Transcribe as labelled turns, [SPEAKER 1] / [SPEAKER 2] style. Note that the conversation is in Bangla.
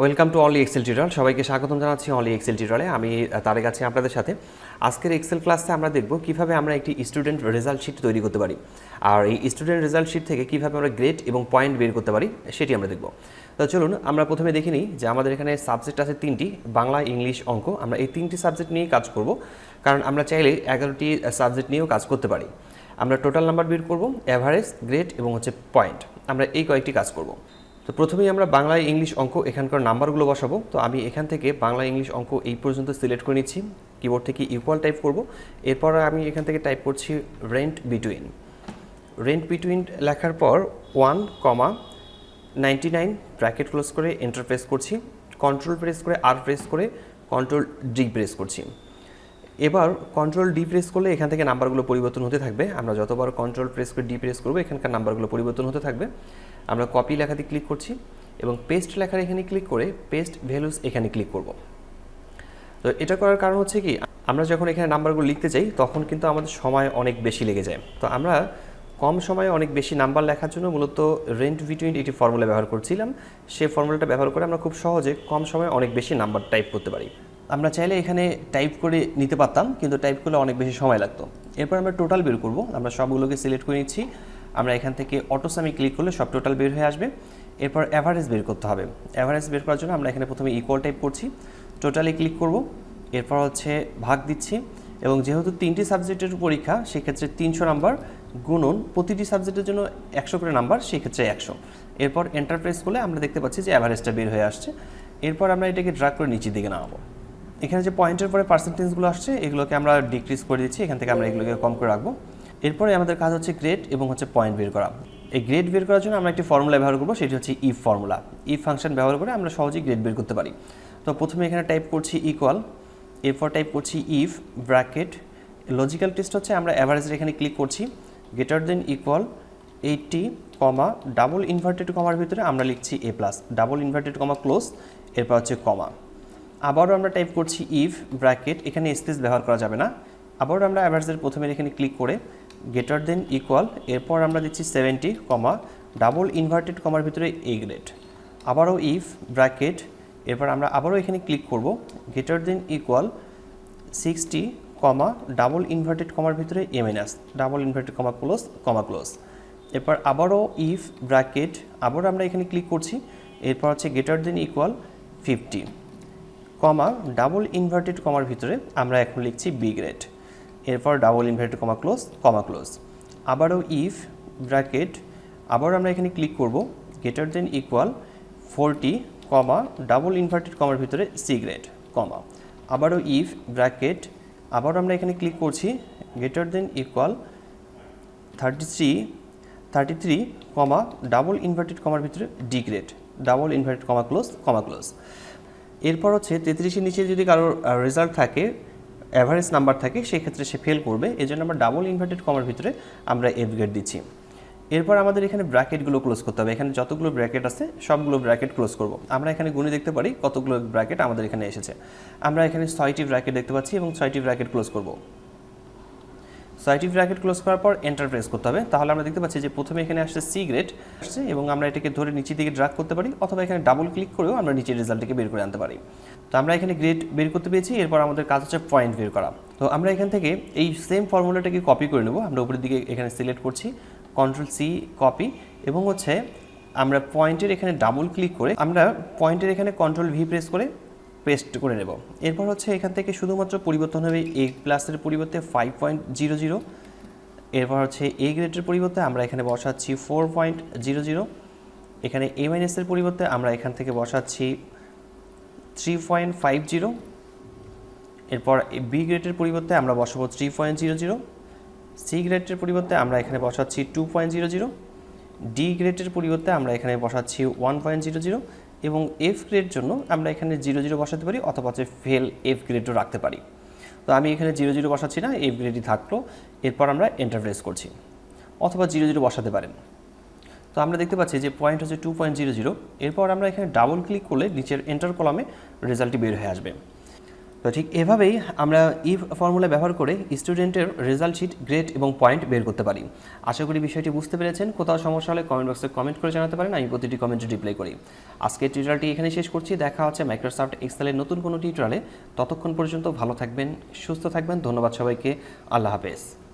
[SPEAKER 1] Welcome to only Excel tutorial. সবাইকে স্বাগতম জানাচ্ছি অনলি এক্সেল টিউটোরিয়ালে। আমি তারেক আছি আপনাদের সাথে। আজকের এক্সেল ক্লাসে আমরা দেখব কিভাবে আমরা একটি স্টুডেন্ট রেজাল্ট শিট তৈরি করতে পারি, আর এই স্টুডেন্ট রেজাল্ট শিট থেকে কিভাবে আমরা গ্রেড এবং পয়েন্ট বের করতে পারি সেটি আমরা দেখব। তো চলুন আমরা প্রথমে দেখে নিই যে আমাদের এখানে সাবজেক্ট আছে তিনটি, বাংলা, ইংলিশ, অঙ্ক। আমরা এই তিনটি সাবজেক্ট নিয়েই কাজ করব, কারণ আমরা চাইলে 11টি সাবজেক্ট নিয়েও কাজ করতে পারি। আমরা টোটাল নাম্বার বের করব, অ্যাভারেজ, গ্রেড এবং পয়েন্ট। আমরা এই কয়েকটি কাজ করব। তো প্রথমেই আমরা বাংলা, ইংলিশ, অঙ্ক এখানকার নাম্বারগুলো বসাবো। তো আমি এখান থেকে বাংলা, ইংলিশ, অঙ্ক এই পর্যন্ত সিলেক্ট করে নিচ্ছি। কিবোর্ড থেকে ইকুয়াল টাইপ করব। এরপর আমি এখান থেকে টাইপ করছি রেন্ট বিটুইন। রেন্ট বিটুইন লেখার পর 1,99 ব্র্যাকেট ক্লোজ করে এন্টার প্রেস করছি। কন্ট্রোল প্রেস করে আর প্রেস করে কন্ট্রোল ডি প্রেস করছি। এবার কন্ট্রোল ডি প্রেস করলে এখান থেকে নাম্বারগুলো পরিবর্তন হতে থাকবে। আমরা যতবার কন্ট্রোল প্রেস করে ডি প্রেস করবো এখানকার নাম্বারগুলো পরিবর্তন হতে থাকবে। আমরা কপি লেখাতে ক্লিক করছি এবং পেস্ট লেখার এখানে ক্লিক করে পেস্ট ভ্যালুস এখানে ক্লিক করব। তো এটা করার কারণ হচ্ছে কি, আমরা যখন এখানে নাম্বারগুলো লিখতে চাই তখন কিন্তু আমাদের সময় অনেক বেশি লেগে যায়। তো আমরা কম সময়ে অনেক বেশি নাম্বার লেখার জন্য মূলত রেন্ট বিটুইন এটি ফর্মুলা ব্যবহার করছিলাম। সেই ফর্মুলাটা ব্যবহার করে আমরা খুব সহজে কম সময়ে অনেক বেশি নাম্বার টাইপ করতে পারি। আমরা চাইলে এখানে টাইপ করে নিতে পারতাম, কিন্তু টাইপ করলে অনেক বেশি সময় লাগতো। এরপর আমরা টোটাল বের করব। আমরা সবগুলোকে সিলেক্ট করে নিচ্ছি। আমরা এখান থেকে অটোসামি ক্লিক করলে সব টোটাল বের হয়ে আসবে। এরপর অ্যাভারেজ বের করতে হবে। অ্যাভারেজ বের করার জন্য আমরা এখানে প্রথমে ইকুয়াল টাইপ করছি, টোটালে ক্লিক করব। এরপর ভাগ দিচ্ছি, এবং যেহেতু 3টি সাবজেক্টের পরীক্ষা সেক্ষেত্রে 300 নাম্বার গুণন প্রতিটি সাবজেক্টের জন্য 100 করে নাম্বার, সেক্ষেত্রে 100। এরপর এন্টার প্রেস করলে আমরা দেখতে পাচ্ছি যে অ্যাভারেজটা বের হয়ে আসছে। এরপর আমরা এটাকে ড্র্যাগ করে নিচের দিকে নামাবো। এখানে যে পয়েন্টের পরে পার্সেন্টেজগুলো আসছে এগুলোকে আমরা ডিক্রিজ করে দিচ্ছি, এখান থেকে আমরা এগুলোকে কম করে রাখবো। এরপরে আমাদের কাজ হচ্ছে গ্রেড এবং পয়েন্ট বের করা। এই গ্রেড বের করার জন্য আমরা একটি ফর্মুলা ব্যবহার করবো, সেটি হচ্ছে ইফ ফর্মুলা। ইফ ফাংশন ব্যবহার করে আমরা সহজেই গ্রেড বের করতে পারি। তো প্রথমে এখানে টাইপ করছি ইকুয়াল, এরপর টাইপ করছি ইফ ব্র্যাকেট। লজিক্যাল টেস্ট হচ্ছে আমরা অ্যাভারেজের এখানে ক্লিক করছি, greater than equal 80, double inverted কমার ভিতরে আমরা লিখছি A plus, double inverted comma close, এরপর কমা। আবারও আমরা টাইপ করছি ইফ ব্র্যাকেট, এখানে স্পেস ব্যবহার করা যাবে না। আবারও আমরা অ্যাভারেজের প্রথমে এখানে ক্লিক করে গ্রেটার দেন ইকুয়াল, এরপর আমরা দিচ্ছি 70, ডাবল ইনভার্টেড কমার ভিতরে এ গ্রেড। আবারও ইফ ব্র্যাকেট, এরপর আমরা আবারও এখানে ক্লিক করব, greater than equal 60, double inverted কমার ভিতরে এ মাইনাস, ডাবল ইনভার্টেড ক্লোজ। এরপর আবারও ইফ ব্র্যাকেট, আবারও আমরা এখানে ক্লিক করছি। এরপর greater than equal 50, double inverted কমার ভিতরে আমরা এখন লিখছি বি গ্রেড। এরপর ডাবল ইনভার্টেড ক্লোজ। আবারও ইফ ব্র্যাকেট, আবারও আমরা এখানে ক্লিক করব, greater than equal 40, double inverted কমার ভিতরে সি গ্রেড, আবারও ইফ ব্র্যাকেট, আবারও আমরা এখানে ক্লিক করছি, greater than equal 33, double inverted কমার ভিতরে D grade, double inverted close. এরপর 33-এর নিচে যদি কারোর রেজাল্ট থাকে, অ্যাভারেজ নাম্বার থাকে, সেক্ষেত্রে সে ফেল করবে। এই জন্য আমরা ডাবল ইনভার্টেড কমার ভিতরে আমরা এফ গ্রেড দিচ্ছি। এরপর আমাদের এখানে ব্র্যাকেটগুলো ক্লোজ করতে হবে। এখানে যতগুলো ব্র্যাকেট আছে সবগুলো ব্র্যাকেট ক্লোজ করব। আমরা এখানে গুণে দেখতে পারি কতগুলো ব্র্যাকেট আমাদের এখানে এসেছে। আমরা এখানে 6টি ব্র্যাকেট দেখতে পাচ্ছি এবং 6টি ব্র্যাকেট ক্লোজ করব। 6টি ব্র্যাকেট ক্লোজ করার পর এন্টার প্রেস করতে হবে। তাহলে আমরা দেখতে পাচ্ছি যে প্রথমে এখানে আসছে সি গ্রেড আসছে, এবং আমরা এটাকে ধরে নিচের দিকে ড্র্যাগ করতে পারি, অথবা এখানে ডাবল ক্লিক করেও আমরা নিচের রেজাল্টটাকে বের করে আনতে পারি। তো আমরা এখানে গ্রেড বের করতে পেরেছি। এরপর আমাদের কাজ হচ্ছে পয়েন্ট বের করা। তো আমরা এখান থেকে এই সেম ফর্মুলাটাকে কপি করে নেব। আমরা উপরের দিকে এখানে সিলেক্ট করছি, কন্ট্রোল সি কপি, এবং আমরা পয়েন্টের এখানে ডাবল ক্লিক করে আমরা পয়েন্টের এখানে কন্ট্রোল ভি প্রেস করে পেস্ট করে নেব। এরপর এখান থেকে শুধুমাত্র পরিবর্তন হবে এ প্লাসের পরিবর্তে 5.00। এরপর এ গ্রেডের পরিবর্তে আমরা এখানে বসাচ্ছি 4.00। এখানে এ মাইনাসের পরিবর্তে আমরা এখান থেকে বসাচ্ছি 3.50। এরপর বি গ্রেডের পরিবর্তে আমরা বসাবো 3.00। সি গ্রেডের পরিবর্তে আমরা এখানে বসাচ্ছি 2.00। ডি গ্রেডের পরিবর্তে আমরা এখানে বসাচ্ছি 1.00, এবং এফ গ্রেড জন্য আমরা এখানে 00 বসাতে পারি, অথবা ফেল এফ গ্রেডও রাখতে পারি। তো আমি এখানে 00 বসাচ্ছি না, এফ গ্রেডই থাকলো। এরপর আমরা এন্টার প্রেস করছি, অথবা 00 বসাতে পারেন। তো আমরা দেখতে পাচ্ছি যে পয়েন্ট হচ্ছে 2.00। এরপর আমরা এখানে ডাবল ক্লিক করলে নিচের এন্টার কলামে রেজাল্টটি বের হয়ে আসবে। তো ঠিক এভাবেই আমরা ইফ ফর্মুলা ব্যবহার করে স্টুডেন্টের রেজাল্ট শিট, গ্রেড এবং পয়েন্ট বের করতে পারি। আশা করি বিষয়টি বুঝতে পেরেছেন। কোথাও সমস্যা হলে কমেন্ট বক্সে কমেন্ট করে জানাতে পারেন, আমি প্রতিটি কমেন্টে রিপ্লাই করি। আজকের টিউটোরিয়ালটি এখানে শেষ করছি। দেখা হচ্ছে মাইক্রোসফট এক্সেলের নতুন কোনো টিউটোরিয়ালে। ততক্ষণ পর্যন্ত ভালো থাকবেন, সুস্থ থাকবেন। ধন্যবাদ সবাইকে। আল্লাহ হাফেজ।